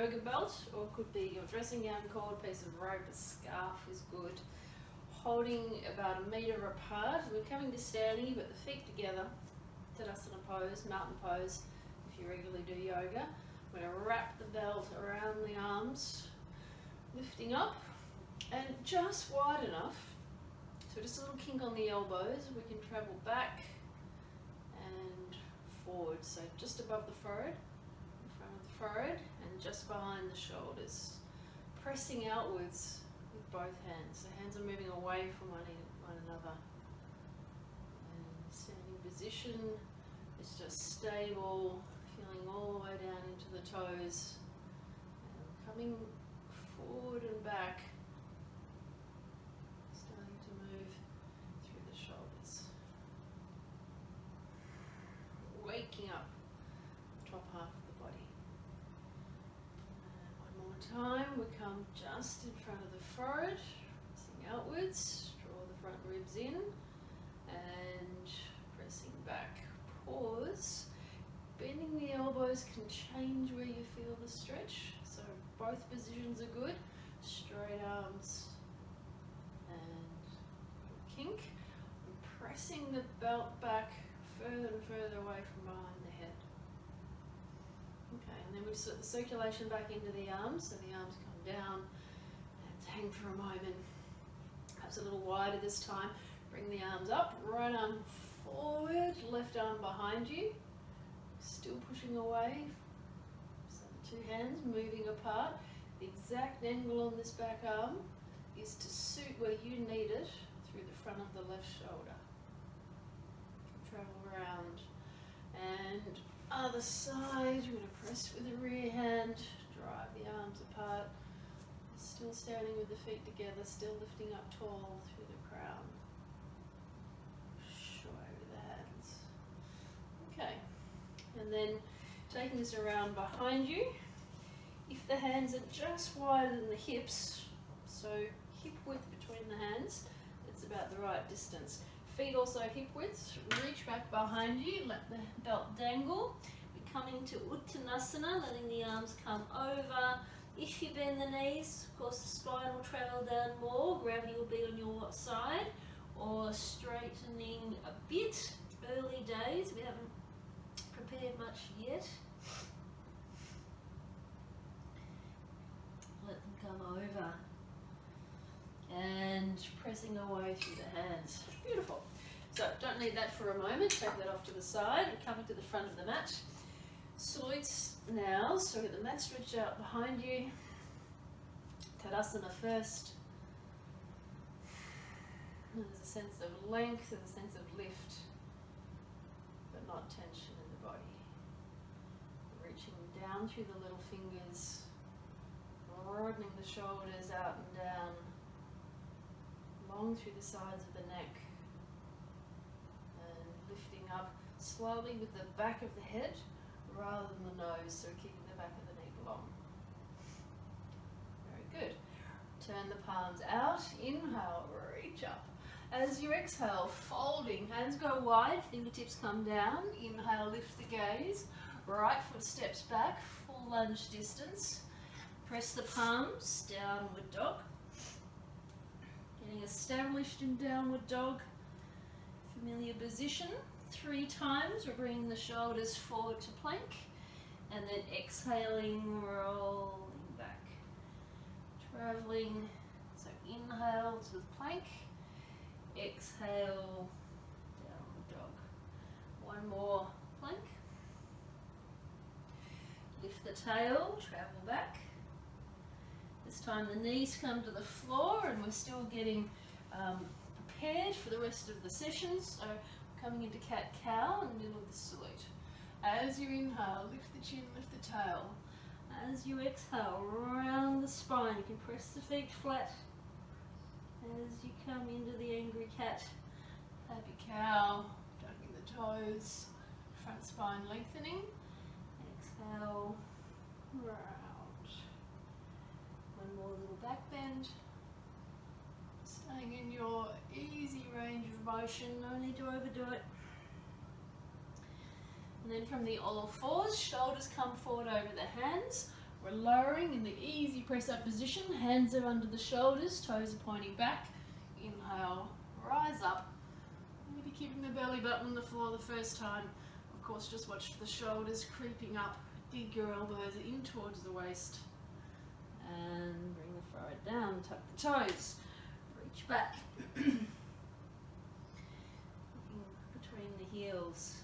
yoga belt, or it could be your dressing gown cord, piece of rope, a scarf is good. Holding about 1 metre apart. We're coming to standing, you've got the feet together, Tadasana pose, mountain pose, if you regularly do yoga. We're going to wrap the belt around the arms, lifting up, and just wide enough, so just a little kink on the elbows, we can travel back and forward, so just above the forehead, in front of the forehead, and just behind the shoulders, pressing outwards with both hands. So hands are moving away from one another. And standing position is just stable, feeling all the way down into the toes, and coming forward and back, starting to move through the shoulders. Waking up the top half of the body. And one more time, we come just in front of the forehead, pressing outwards, draw the front ribs in, and pressing back. Pause. Bending the elbows can change where you feel the stretch, so both positions are good. Straight arms and kink. And pressing the belt back further and further away from behind the head. Okay, and then we just let the circulation back into the arms, so the arms come down and hang for a moment. Perhaps a little wider this time. Bring the arms up, right arm forward, left arm behind you. Still pushing away. So the two hands moving apart. The exact angle on this back arm is to suit where you need it through the front of the left shoulder. Travel around. And other side, we're going to press with the rear hand, drive the arms apart. Still standing with the feet together, still lifting up tall through the crown. Show over the hands. Okay. And then taking this around behind you. If the hands are just wider than the hips, so hip width between the hands, it's about the right distance. Feet also hip width, reach back behind you, let the belt dangle. We're coming to Uttanasana, letting the arms come over. If you bend the knees, of course the spine will travel down more, gravity will be on your side, or straightening a bit. Early days, we haven't prepared much yet. Let them come over and pressing away through the hands. Beautiful. So don't need that for a moment. Take that off to the side and coming to the front of the mat. Salutes now. So get the mat stretched out behind you. Tadasana first. And there's a sense of length and a sense of lift, but not tension in the body. Reaching down through the little fingers, broadening the shoulders out and down, long through the sides of the neck, and lifting up slowly with the back of the head rather than the nose, so keeping the back of the neck long. Very good. Turn the palms out, inhale, reach up. As you exhale, folding, hands go wide, fingertips come down, inhale, lift the gaze, right foot steps back, full lunge distance. Press the palms, downward dog. Getting established in downward dog. Familiar position. 3 times, we're bringing the shoulders forward to plank. And then exhaling, rolling back. Traveling, so inhale to the plank. Exhale, downward dog. One more plank. Lift the tail, travel back. This time the knees come to the floor and we're still getting prepared for the rest of the session. So coming into cat-cow and middle of the salute. As you inhale, lift the chin, lift the tail. As you exhale, round the spine, you can press the feet flat. As you come into the angry cat, happy cow, tucking the toes, front spine lengthening. Exhale, round. One more little back bend. Staying in your easy range of motion, no need to overdo it. And then from the all fours, shoulders come forward over the hands, We're lowering in the easy press up position, hands are under the shoulders, toes are pointing back. Inhale, rise up. I'm going to be keeping the belly button on the floor the first time. Of course, just watch for the shoulders creeping up. Dig your elbows in towards the waist. And bring the forehead down, tuck the toes. Reach back. Looking between the heels.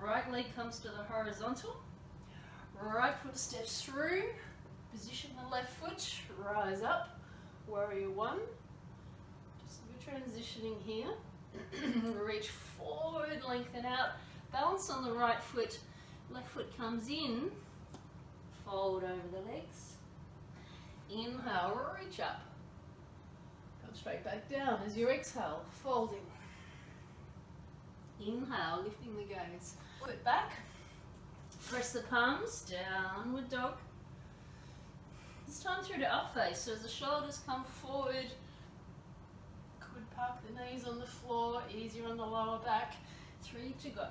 Right leg comes to the horizontal. Right foot steps through. Position the left foot. Rise up. Warrior one. Just we're transitioning here. Reach forward, lengthen out. Balance on the right foot. Left foot comes in. Fold over the legs. Inhale, reach up. Come straight back down as you exhale, folding. Inhale, lifting the gaze. Foot back. Press the palms, downward dog. This time through to up face, so as the shoulders come forward, could park the knees on the floor, easier on the lower back. 3 to go.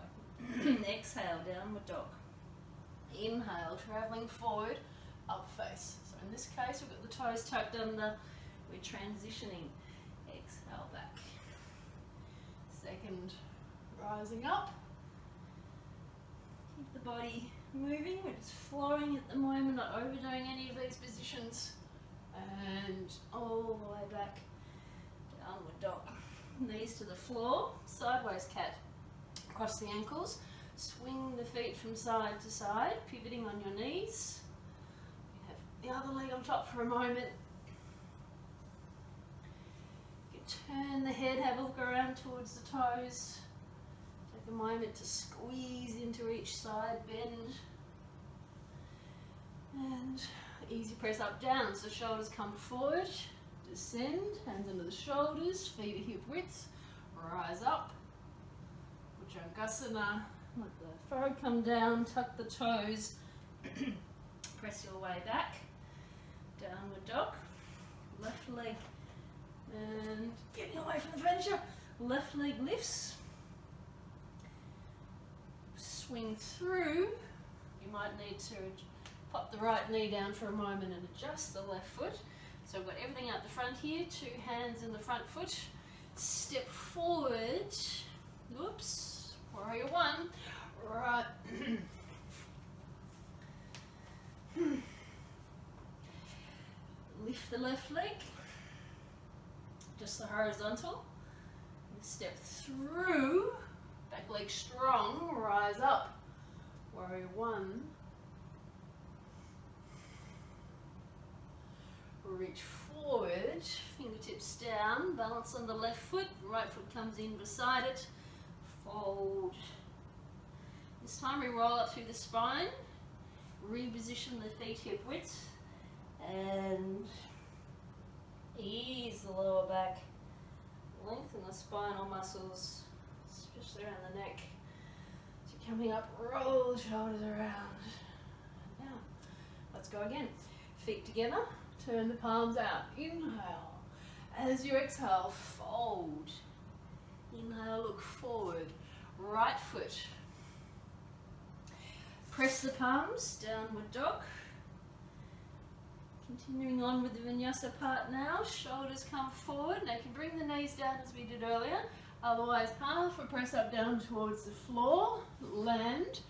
Exhale, downward dog. Inhale, travelling forward, up face. So in this case, we've got the toes tucked under, we're transitioning. Exhale back. Second, rising up. Keep the body moving, we're just flowing at the moment, not overdoing any of these positions. And all the way back, downward dog. Knees to the floor, sideways cat. Across the ankles, swing the feet from side to side, pivoting on your knees. You have the other leg on top for a moment. You can turn the head, have a look around towards the toes. Take a moment to squeeze into each side, bend. And easy press up, down, so shoulders come forward, descend, hands under the shoulders, feet at hip width, rise up. Jangasana, let the forehead come down, tuck the toes, press your way back, downward dog, left leg, and getting away from the furniture, left leg lifts, swing through, you might need to pop the right knee down for a moment and adjust the left foot. So I've got everything out the front here, 2 hands in the front foot, step forward, whoops. Warrior one, right. Lift the left leg, just the horizontal. Step through, back leg strong, rise up. Warrior one. Reach forward, fingertips down, balance on the left foot, right foot comes in beside it. Fold. This time we roll up through the spine, reposition the feet hip width, and ease the lower back. Lengthen the spinal muscles, especially around the neck. So you're coming up, roll the shoulders around. Now, let's go again. Feet together, turn the palms out. Inhale. As you exhale, fold. Inhale, look forward. Right foot. Press the palms, downward dog. Continuing on with the vinyasa part now. Shoulders come forward. Now you can bring the knees down as we did earlier. Otherwise, half a press up down towards the floor. Land.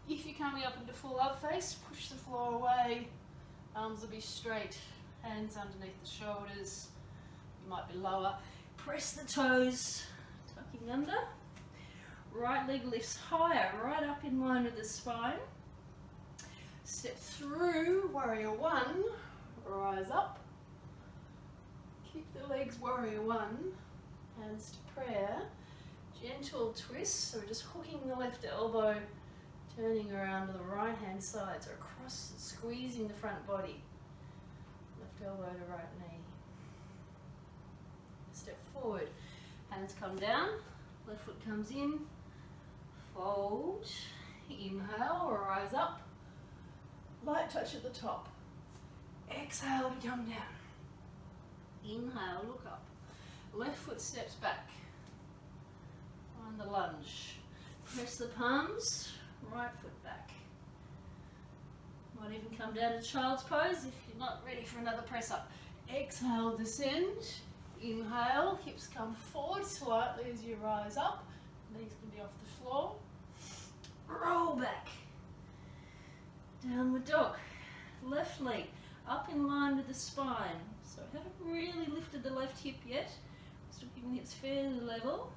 If you're coming up into full up face, push the floor away. Arms will be straight. Hands underneath the shoulders. You might be lower. Press the toes. Tucking under. Right leg lifts higher, right up in line with the spine. Step through, warrior one. Rise up. Keep the legs, warrior one. Hands to prayer. Gentle twist, so we're just hooking the left elbow, turning around to the right hand side, so across, squeezing the front body. Left elbow to right knee. Step forward, hands come down, left foot comes in, fold, inhale, rise up, light touch at the top, exhale to come down, inhale, look up, left foot steps back, find the lunge, press the palms, right foot back, Might even come down to child's pose if you're not ready for another press up. Exhale, descend. Inhale, hips come forward slightly as you rise up. Knees can be off the floor. Roll back. Downward dog. Left leg up in line with the spine. So I haven't really lifted the left hip yet. Still keeping the hips fairly level.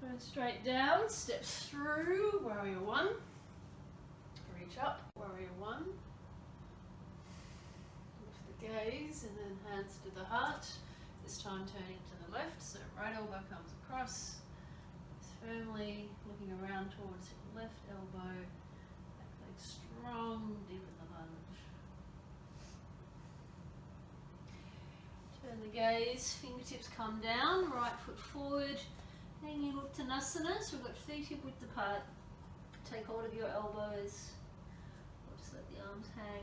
Go straight down, steps through, warrior one. Reach up, warrior one. Lift the gaze and then hands to the heart. This time turning to the left, so right elbow comes across. Firmly looking around towards left elbow. Back leg strong, deep in the lunge. Turn the gaze, fingertips come down, right foot forward. Hanging Uttanasana, so we've got feet hip width apart. Take hold of your elbows. Or just let the arms hang.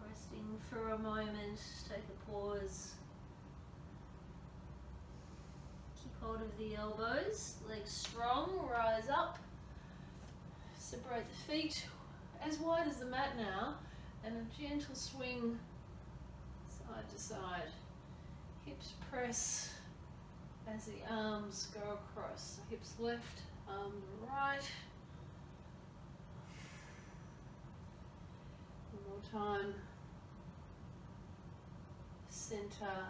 Resting for a moment, take a pause. Keep hold of the elbows, legs strong, rise up. Separate the feet as wide as the mat now, and a gentle swing side to side. Hips press as the arms go across. So hips left, arm right. One more time. Center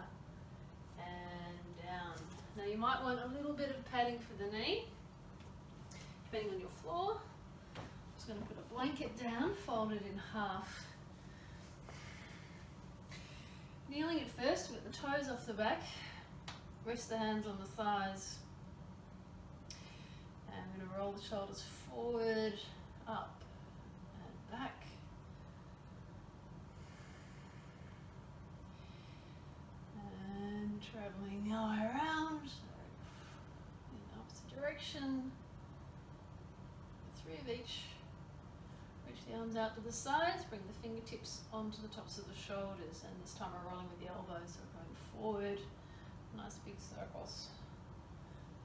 and down. Now you might want a little bit of padding for the knee, depending on your floor. I'm just going to put a blanket down, fold it in half. Kneeling at first with the toes off the back, rest the hands on the thighs. And I'm going to roll the shoulders forward, up and back. And travelling the eye around, so in the opposite direction. 3 of each. Reach the arms out to the sides, bring the fingertips onto the tops of the shoulders, and this time we're rolling with the elbows, so we're going forward, nice big circles.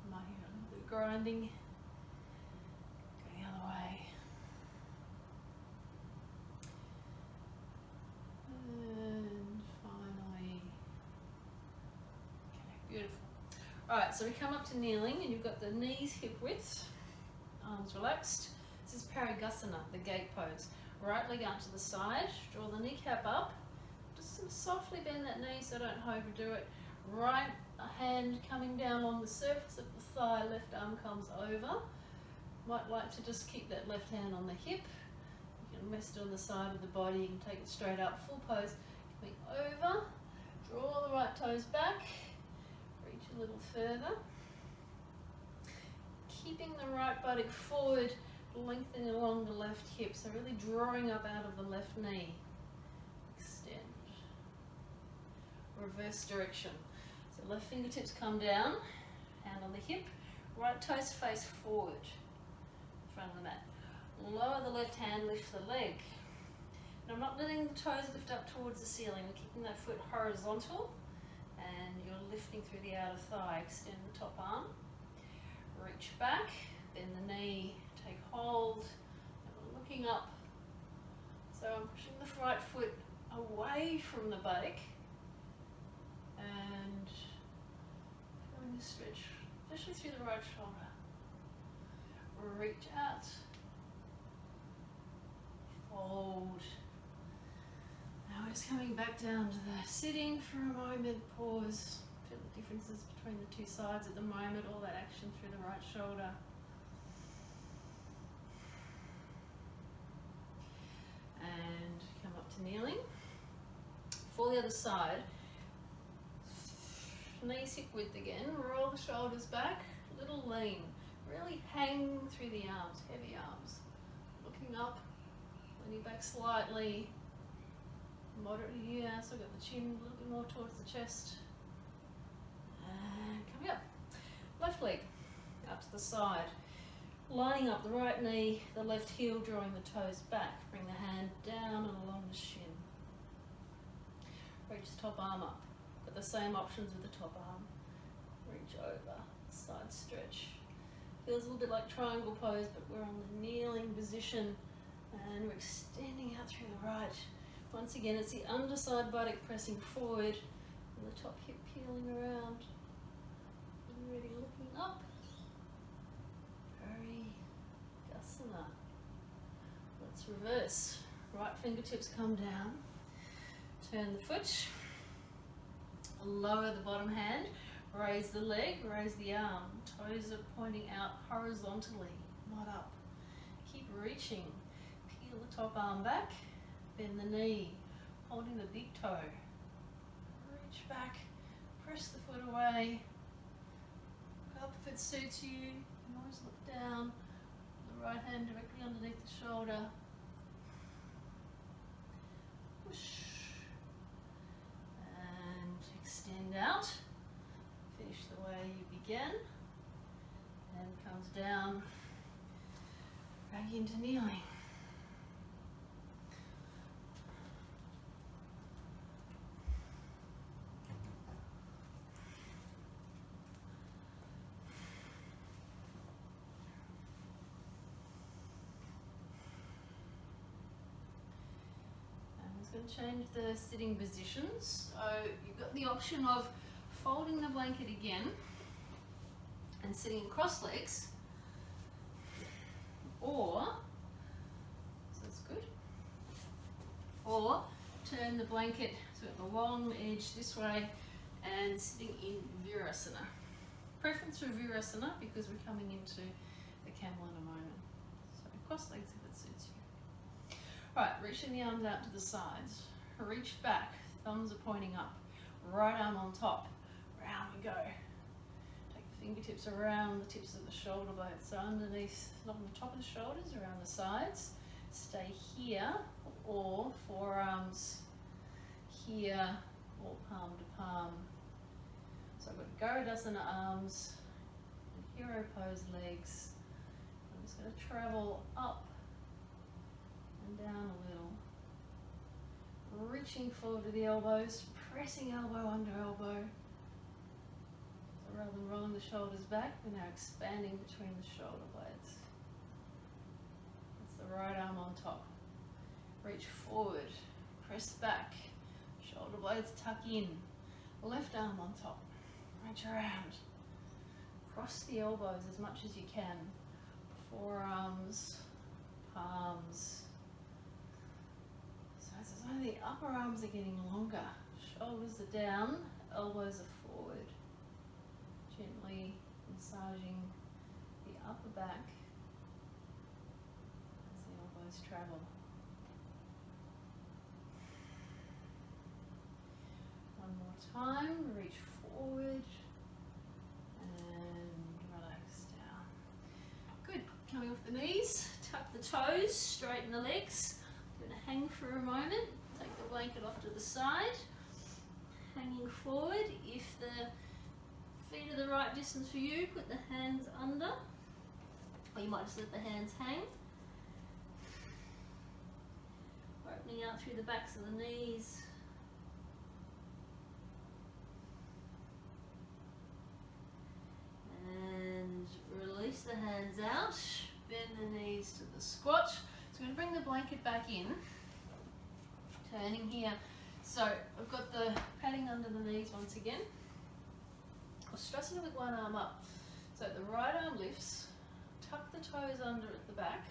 Might hear a little bit of grinding, going the other way. And finally, okay, beautiful. Alright, so we come up to kneeling, and you've got the knees hip width, arms relaxed. This is Parigasana, the gate pose. Right leg out to the side, draw the kneecap up. Just sort of softly bend that knee so don't overdo it. Right hand coming down along the surface of the thigh, left arm comes over. Might like to just keep that left hand on the hip. You can rest it on the side of the body, you can take it straight up, full pose. Coming over, draw the right toes back, reach a little further. Keeping the right buttock forward, lengthening along the left hip, so really drawing up out of the left knee. Extend. Reverse direction. So left fingertips come down, hand on the hip, right toes face forward, in front of the mat. Lower the left hand, lift the leg. Now I'm not letting the toes lift up towards the ceiling, we're keeping that foot horizontal, and you're lifting through the outer thigh. Extend the top arm, reach back, bend the knee, take hold, and we're looking up. So I'm pushing the right foot away from the buttock and feeling the stretch, especially through the right shoulder. Reach out, fold. Now we're just coming back down to the sitting for a moment, pause. Feel the differences between the two sides at the moment, all that action through the right shoulder. And come up to kneeling. For the other side, knees hip width again, roll the shoulders back, little lean. Really hang through the arms, heavy arms. Looking up, leaning back slightly. Moderately here, so I've got the chin a little bit more towards the chest. And coming up. Left leg up to the side. Lining up the right knee, the left heel, drawing the toes back. Bring the hand down and along the shin. Reach the top arm up. Got the same options with the top arm. Reach over, side stretch. Feels a little bit like triangle pose, but we're on the kneeling position and we're extending out through the right. Once again, it's the underside buttock pressing forward and the top hip peeling around. And really looking up. Energizing. Let's reverse. Right fingertips come down. Turn the foot. Lower the bottom hand. Raise the leg, raise the arm. Toes are pointing out horizontally, not up. Keep reaching. Peel the top arm back. Bend the knee. Holding the big toe. Reach back. Press the foot away. Look up if it suits you. You can always look down. The right hand directly underneath the shoulder. Push. And extend out. Finish the way you began. And comes down. Back into kneeling. Going to change the sitting positions. So you've got the option of folding the blanket again and sitting in cross legs, or, so that's good, or turn the blanket so the long edge this way and sitting in Virasana. Preference for Virasana because we're coming into the camel in a moment. So cross legs if it suits you. Right, reaching the arms out to the sides. Reach back, thumbs are pointing up. Right arm on top. Round we go. Take the fingertips around the tips of the shoulder blades. So underneath, not on the top of the shoulders, around the sides. Stay here, or forearms here, or palm to palm. So I've got Garadasana arms, and hero pose legs. I'm just going to travel up and down a little. Reaching forward to the elbows, pressing elbow under elbow. So rather than rolling the shoulders back, we're now expanding between the shoulder blades. That's the right arm on top. Reach forward, press back, shoulder blades tuck in. Left arm on top, reach around. Cross the elbows as much as you can. Forearms, palms. So the upper arms are getting longer. Shoulders are down, elbows are forward. Gently massaging the upper back as the elbows travel. One more time, reach forward and relax down. Good, coming off the knees, tuck the toes, straighten the legs. I'm going to hang for a moment, take the blanket off to the side, hanging forward. If the feet are the right distance for you, put the hands under, or you might just let the hands hang. Opening out through the backs of the knees. And release the hands out, bend the knees to the squat. So I'm going to bring the blanket back in, turning here. So I've got the padding under the knees once again. I'll stress it with one arm up. So the right arm lifts, tuck the toes under at the back,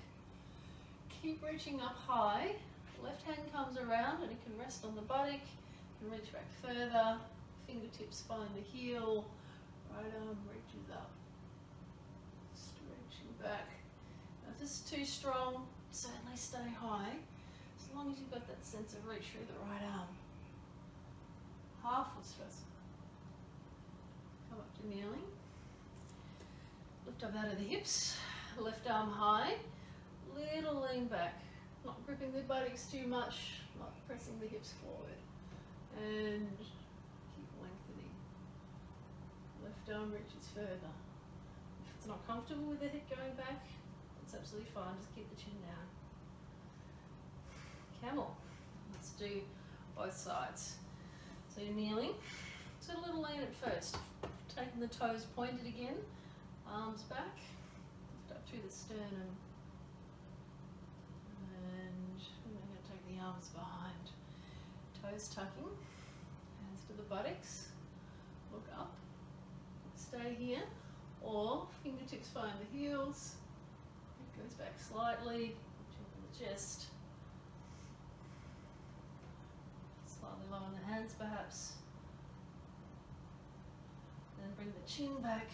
keep reaching up high. Left hand comes around and it can rest on the buttock, you can reach back further, fingertips find the heel, right arm reaches up, stretching back. Now if this is too strong, certainly stay high, as long as you've got that sense of reach through the right arm. Half Ustrasana. Come up to kneeling. Lift up out of the hips, left arm high, little lean back, not gripping the buttocks too much, not pressing the hips forward, and keep lengthening. Left arm reaches further. If it's not comfortable with the hip going back, it's absolutely fine, just keep the chin down. Camel. Let's do both sides. So you're kneeling, so a little lean at first. Taking the toes pointed again, arms back, through the sternum. And I'm going to take the arms behind. Toes tucking. Hands to the buttocks. Look up. Stay here. Or fingertips find the heels. It goes back slightly. Chin the chest. Slightly lower in the hands perhaps. Then bring the chin back.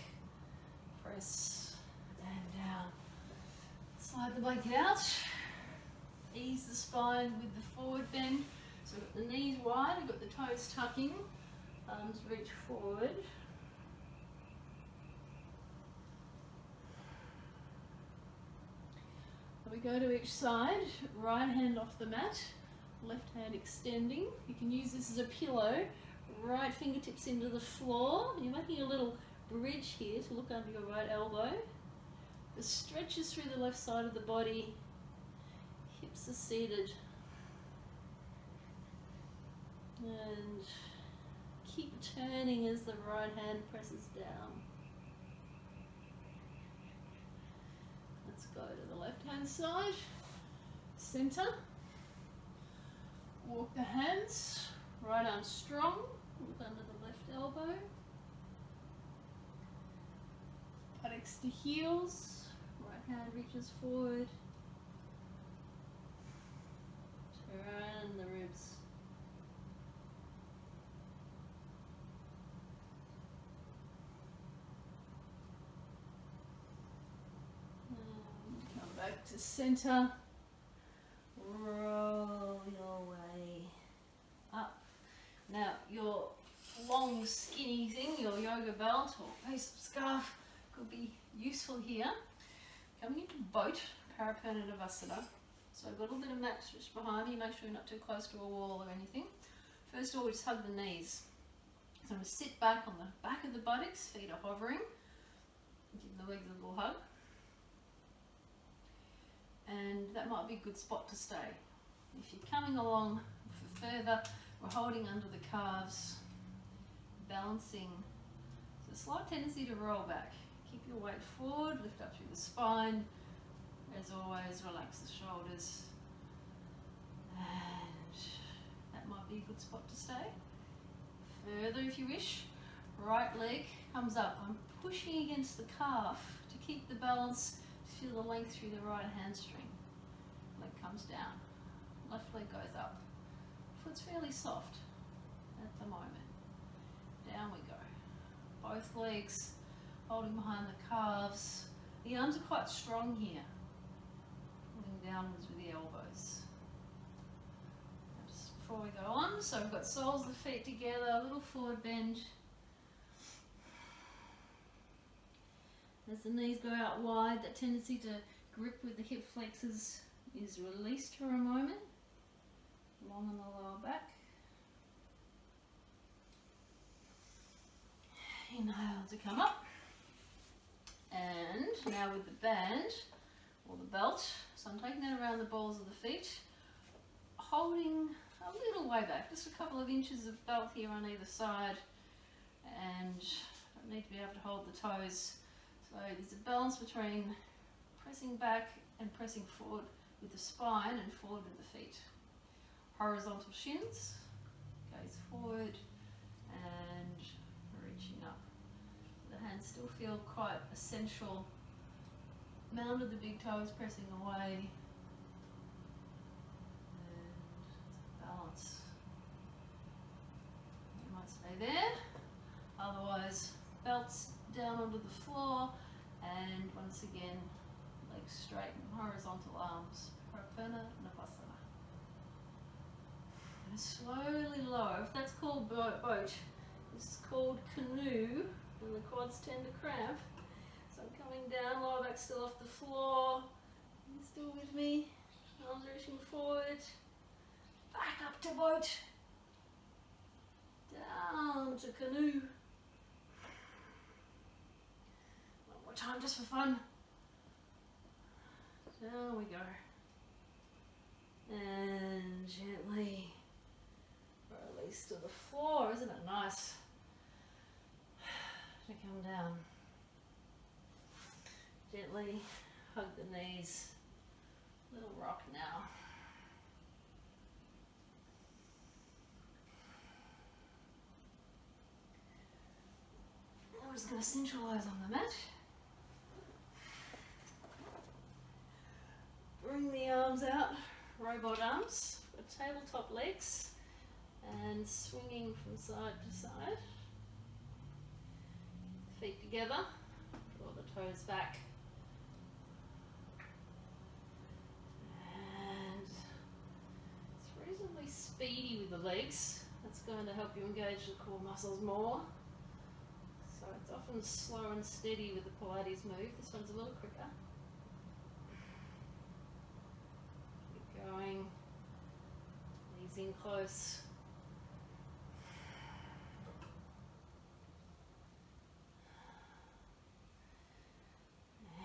Press and down. Slide the blanket out. Ease the spine with the forward bend. So I've got the knees wide, I've got the toes tucking. Arms reach forward. We go to each side, right hand off the mat, left hand extending. You can use this as a pillow, right fingertips into the floor. You're making a little bridge here to look under your right elbow. The stretches through the left side of the body, hips are seated. And keep turning as the right hand presses down. Let's go to the left hand side, center. Walk the hands, right arm strong, look under the left elbow. Buttocks to heels, right hand reaches forward. Turn the ribs. And come back to center. Roll your way up. Now your long skinny thing, your yoga belt or piece of scarf could be useful here. Coming into boat, Parapurnadavasana. So I've got a little bit of mat stretch behind me, make sure you're not too close to a wall or anything. First of all, we just hug the knees. So I'm going to sit back on the back of the buttocks, feet are hovering. Give the legs a little hug. And that might be a good spot to stay. If you're coming along for further, we're holding under the calves, balancing. So slight tendency to roll back. Keep your weight forward, lift up through the spine. As always, relax the shoulders. And that might be a good spot to stay. Further if you wish. Right leg comes up. I'm pushing against the calf to keep the balance. Feel the length through the right hamstring. Leg comes down. Left leg goes up. Foot's fairly soft at the moment. Down we go. Both legs holding behind the calves. The arms are quite strong here. Pulling downwards with the elbows. Just before we go on, so we've got soles of the feet together, a little forward bend. As the knees go out wide, that tendency to grip with the hip flexors is released for a moment. Long on the lower back. Inhale to come up. And now with the band, or the belt, so I'm taking that around the balls of the feet, holding a little way back, just a couple of inches of belt here on either side, and I need to be able to hold the toes. So there's a balance between pressing back and pressing forward with the spine and forward with the feet. Horizontal shins, gaze forward and reaching up. The hands still feel quite essential. Mound of the big toes pressing away. And balance. You might stay there. Otherwise, belts down onto the floor. And once again, legs straight and horizontal arms. Parapurnadavasana. And slowly lower. If that's called boat, this is called canoe, and the quads tend to cramp. So I'm coming down, lower back still off the floor. Are you still with me? Arms reaching forward. Back up to boat. Down to canoe. One more time just for fun. Down we go. And gently release to the floor. Isn't it nice to come down? Gently hug the knees. Little rock now. I'm just going to centralise on the mat. Bring the arms out, robot arms, tabletop legs, and swinging from side to side. Feet together, draw the toes back. And it's reasonably speedy with the legs. That's going to help you engage the core muscles more. So it's often slow and steady with the Pilates move. This one's a little quicker. Keep going. Knees in close.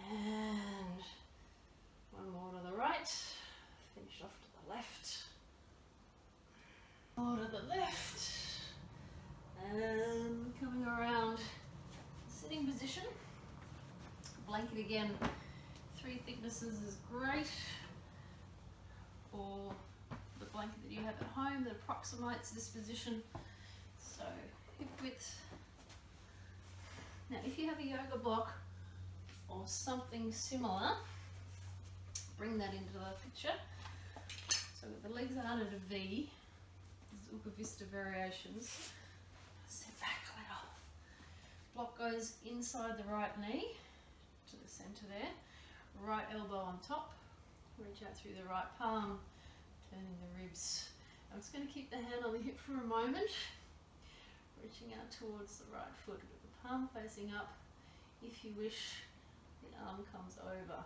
And one more to the right. Finish off to the left. More to the left. And coming around sitting position. Blanket again, 3 thicknesses is great. Or the blanket that you have at home that approximates this position. So hip width. Now if you have a yoga block or something similar, bring that into the picture. So the legs aren't at a V, there's Upa Vista variations. Sit back a little. Block goes inside the right knee to the centre there. Right elbow on top. Reach out through the right palm, turning the ribs. I'm just going to keep the hand on the hip for a moment. Reaching out towards the right foot with the palm facing up. If you wish, the arm comes over.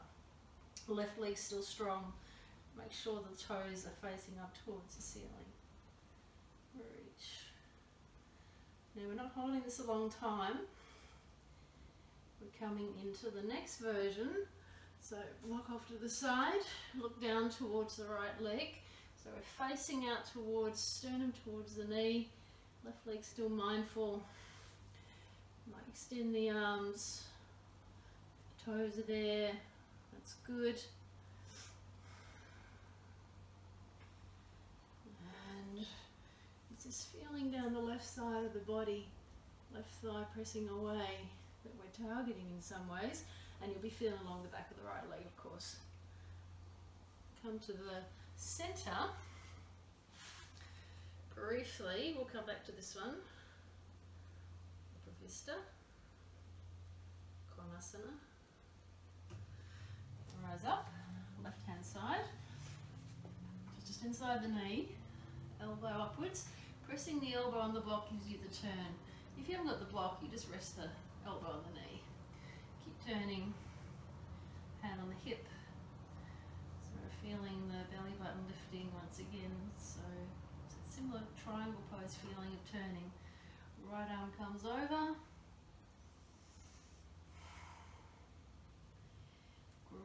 Left leg still strong. Make sure the toes are facing up towards the ceiling. Reach. Now we're not holding this a long time. We're coming into the next version. So block off to the side, look down towards the right leg. So we're facing out towards sternum, towards the knee. Left leg still mindful. Might extend the arms. The toes are there. That's good. And it's this feeling down the left side of the body, left thigh pressing away, that we're targeting in some ways. And you'll be feeling along the back of the right leg, of course. Come to the centre. Briefly, we'll come back to this one. Upa Vista. Konasana. Rise up, left hand side. Just inside the knee, elbow upwards. Pressing the elbow on the block gives you the turn. If you haven't got the block, you just rest the elbow on the knee. Keep turning, hand on the hip. So we're feeling the belly button lifting once again. So it's a similar triangle pose feeling of turning. Right arm comes over.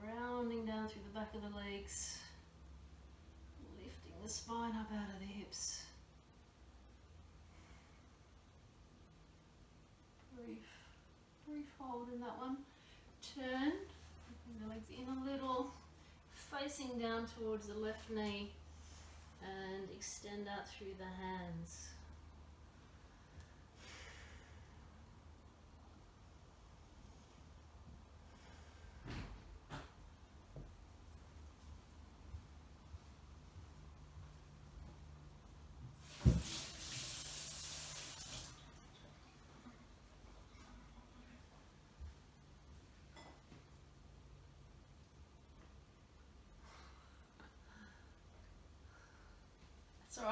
Grounding down through the back of the legs. Lifting the spine up out of the hips. Brief hold in that one. Turn, bring the legs in a little, facing down towards the left knee and extend out through the hands. So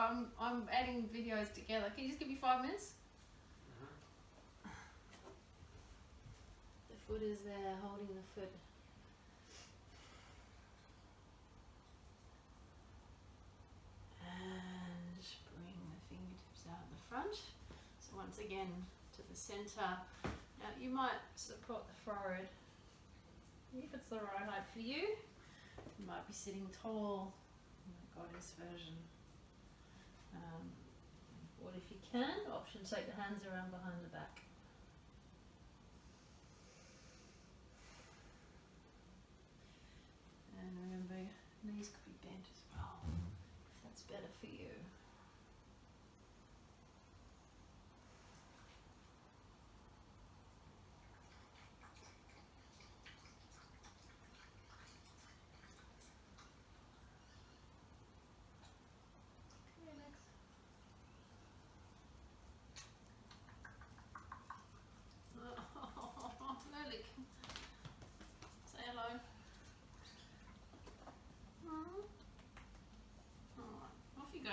I'm adding videos together. Can you just give me 5 minutes? The foot is there, holding the foot. And bring the fingertips out the front. So once again to the centre. Now you might support the forehead if it's the right height for you. You might be sitting tall in the goddess version. Or if you can, option take the hands around behind the back. better for you. Relax. Oh, Lily, say hello. Alright, off you go.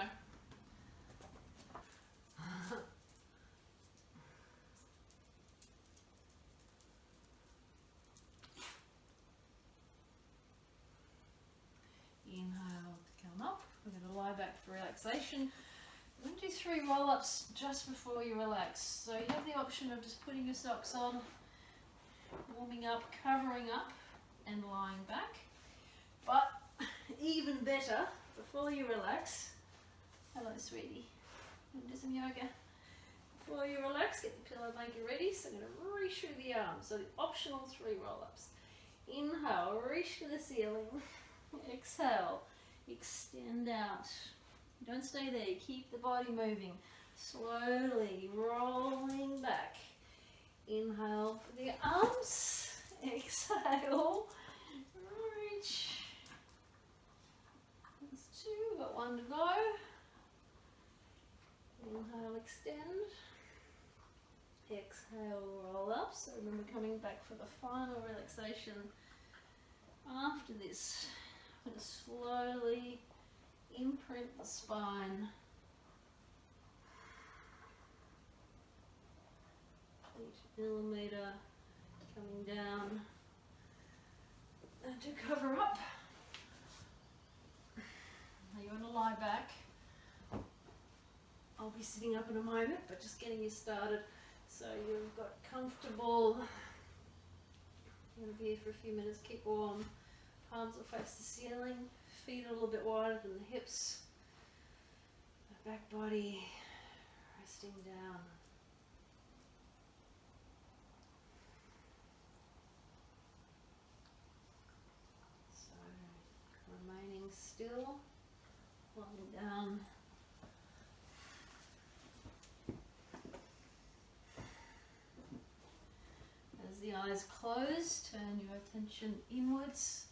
Inhale to come up. We're going to lie back for relaxation. We're going to do 3 roll-ups just before you relax. So you have the option of just putting your socks on, warming up, covering up, and lying back. But even better, before you relax, hello sweetie, do some yoga. Before you relax, get the pillow blanket ready. So I'm going to reach through the arms. So the optional 3 roll-ups. Inhale, reach to the ceiling. Exhale, extend out. Don't stay there, keep the body moving. Slowly rolling back. Inhale for the arms. Exhale, reach. That's 2, got 1 to go. Inhale, extend. Exhale, roll up. So remember, coming back for the final relaxation after this. I'm going to slowly imprint the spine. Each millimeter coming down and to cover up. Now you want to lie back. I'll be sitting up in a moment, but just getting you started so you've got comfortable. You're going to be here for a few minutes, keep warm. Palms will face the ceiling, feet a little bit wider than the hips. The back body resting down. So remaining still, lying down. As the eyes close, turn your attention inwards.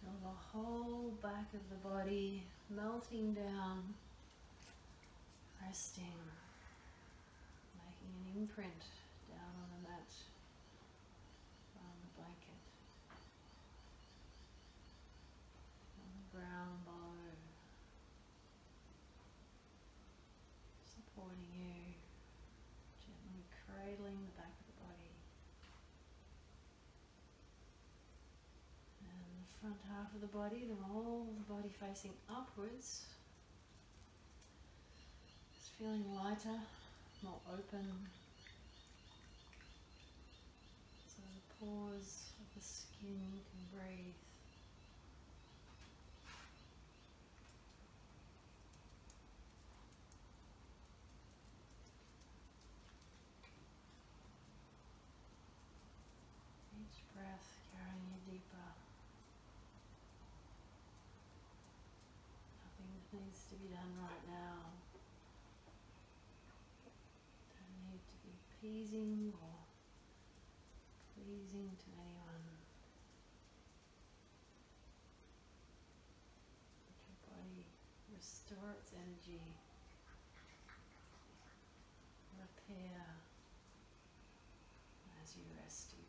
Feel the whole back of the body melting down, resting, making an imprint down on the mat, on the blanket, on the ground below, supporting you, gently cradling the back of the body. Front half of the body, the whole of the body facing upwards. Just feeling lighter, more open. So the pores of the skin can breathe. Each breath carrying you deeper. Needs to be done right now. Don't need to be appeasing or pleasing to anyone. Let your body restore its energy, repair as you rest deeply.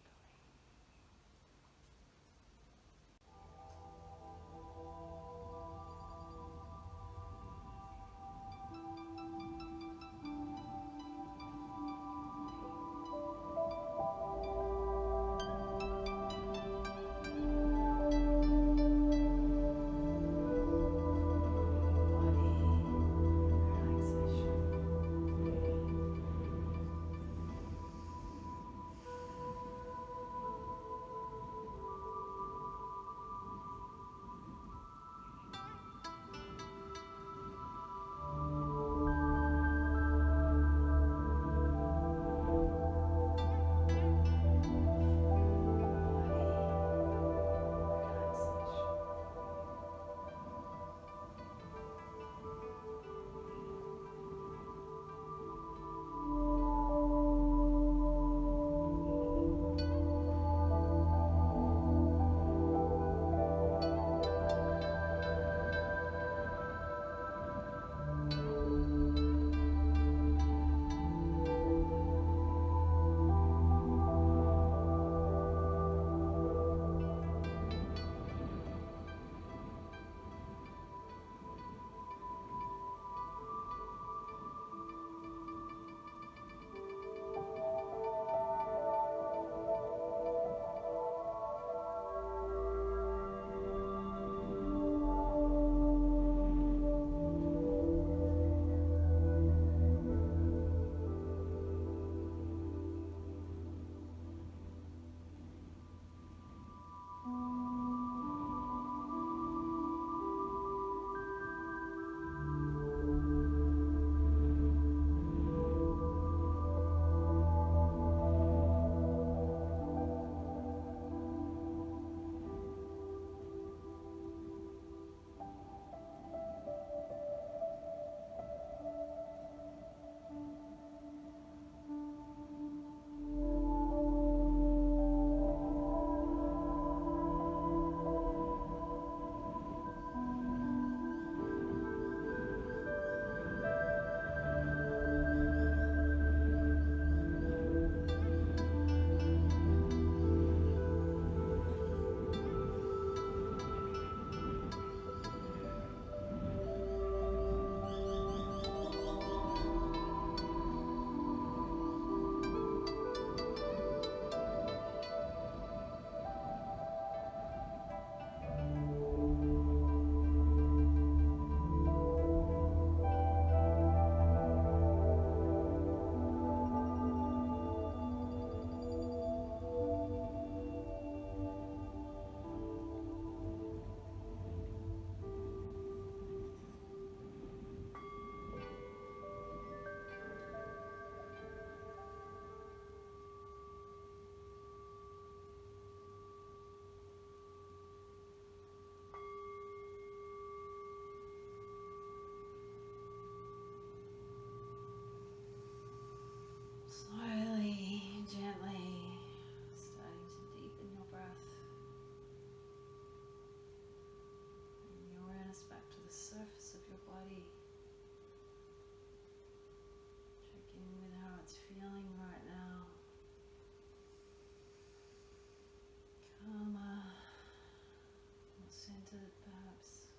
rested perhaps.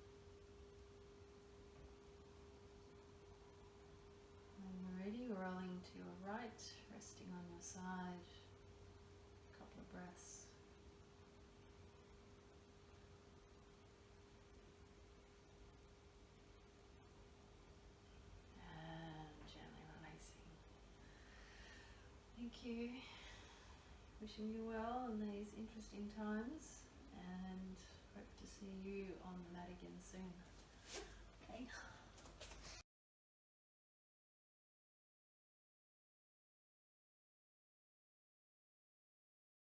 When you're ready, rolling to your right, resting on your side. A couple of breaths. And gently releasing. Thank you. Wishing you well in these interesting times, and hope to see you on the mat again soon.